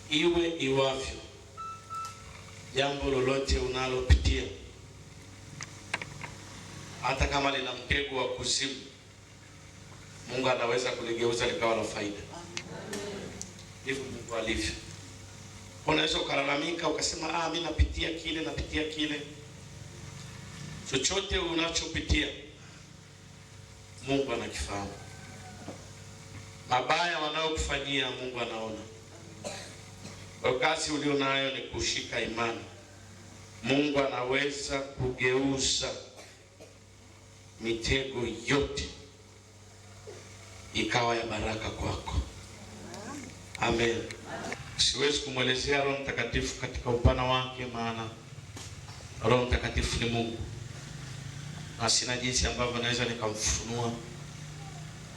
iwe iwavyo, jambo lolote unalopitia, hata kama lina mtego wa kuzimu, Mungu anaweza kuligeuza likawa la faida. Ndivyo Mungu alivyo. Unaweza ukalalamika ukasema, mimi napitia kile. Chochote unachopitia Mungu anakifahamu. Mabaya wanayokufanyia Mungu anaona. Kwa kazi ulionayo ni kushika imani. Mungu anaweza kugeuza mitego yote ikawa ya baraka kwako. Amen. Siwezi kumwelezea Roho Mtakatifu katika upana wake, maana Roho Mtakatifu ni Mungu, na sina jinsi ambavyo naweza nikamfunua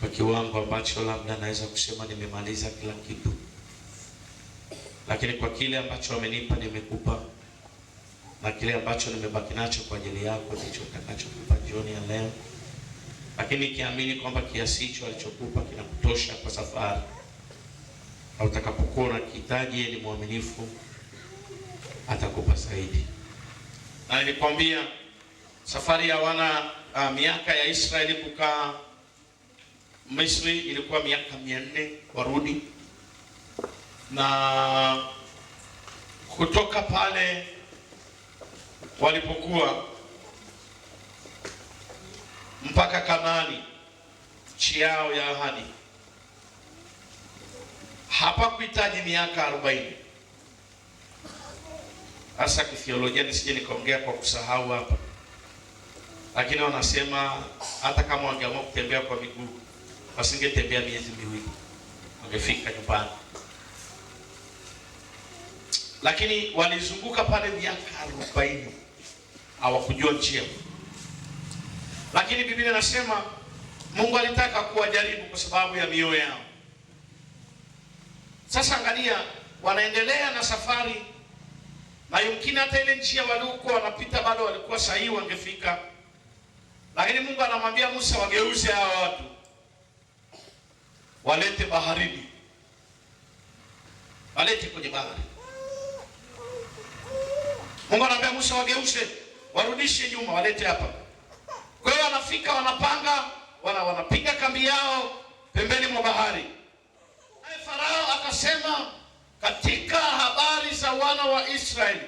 kwa kiwango ambacho labda naweza kusema nimemaliza kila kitu. Lakini kwa kile ambacho amenipa nimekupa, na kile ambacho nimebaki nacho kwa ajili yako ndicho nitakachokupa jioni ya leo. Lakini kiamini kwamba kiasi hicho alichokupa kinakutosha kwa safari. Na utakapokuwa unahitaji, ni mwaminifu, atakupa zaidi. Na nilikwambia safari ya miaka ya Israeli kukaa Misri ilikuwa miaka 400 warudi. Na kutoka pale walipokuwa mpaka Kanaani, nchi yao ya ahadi, hapa kuhitaji miaka 40. Hasa kithiolojia nisije nikaongea kwa kusahau hapa, lakini wanasema hata kama wangeamua kutembea kwa miguu wasingetembea miezi 2, wangefika nyumbani. Lakini walizunguka pale miaka 40 hawakujua njia. Lakini Biblia inasema Mungu alitaka kuwajaribu kwa sababu ya mioyo yao. Sasa angalia, wanaendelea na safari, na yumkini hata ile njia waliokuwa wanapita bado walikuwa sahihi, wangefika. Lakini Mungu anamwambia Musa wageuze hao watu, walete baharini, walete kwenye bahari. Mungu anamwambia Musa wageuze, warudishe nyuma, walete hapa. Kwa hiyo wanafika, wanapanga, wanapiga kambi yao pembeni mwa bahari. Farao akasema, katika habari za wana wa Israeli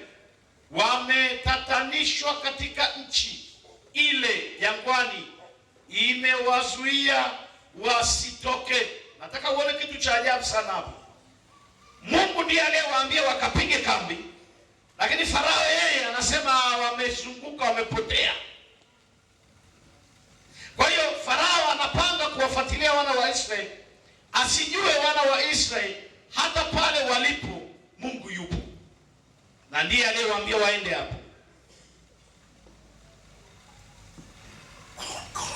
wametatanishwa katika nchi ile jangwani, imewazuia wasitoke. Nataka uone kitu cha ajabu sana hapo. Mungu ndiye aliyewaambia wakapige kambi, lakini Farao yeye anasema wamezunguka, wamepotea. Kwa hiyo Farao anapanga kuwafuatilia wana wa Israeli, asijue wana wa Israeli hata pale walipo Mungu yupo, na ndiye aliyewaambia waende hapo.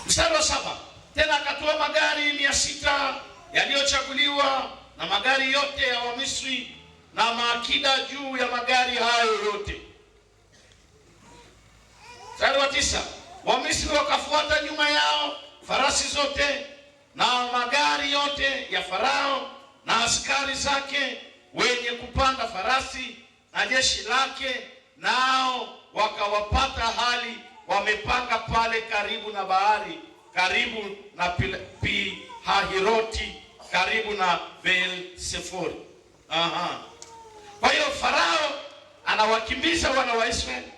Mstari wa 7, tena akatoa magari 600 yaliyochaguliwa na magari yote ya Wamisri na maakida juu ya magari hayo yote. Mstari wa 9, Wamisri wakafuata nyuma yao farasi zote na magari yote ya Farao na askari zake wenye kupanda farasi na jeshi lake, nao wakawapata hali wamepanga pale karibu na bahari, karibu na Pi-Hahiroti, karibu na Beel-Sefori. Kwa hiyo Farao anawakimbiza wana wa Israeli,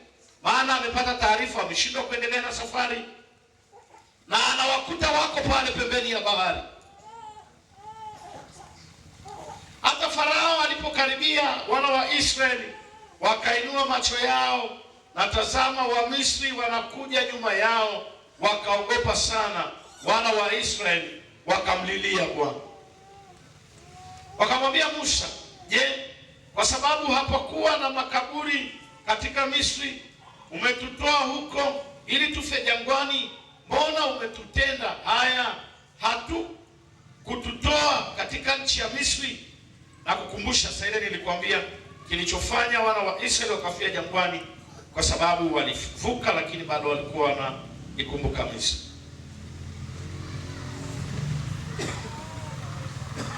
maana amepata taarifa wameshindwa kuendelea na safari, na anawakuta wako pale pembeni ya bahari. Hata Farao alipokaribia, wana wa Israeli wakainua macho yao, na tazama, Wamisri wanakuja nyuma yao, wakaogopa sana. Wana wa Israeli wakamlilia Bwana, wakamwambia Musa, je, kwa sababu hapakuwa na makaburi katika Misri umetutoa huko ili tufe jangwani? Mbona umetutenda haya, hatu kututoa katika nchi ya Misri? Na kukumbusha sasa, ile nilikwambia kilichofanya wana wa Israeli wakafia jangwani, kwa sababu walivuka, lakini bado walikuwa wanaikumbuka Misri.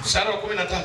Mstari wa 13,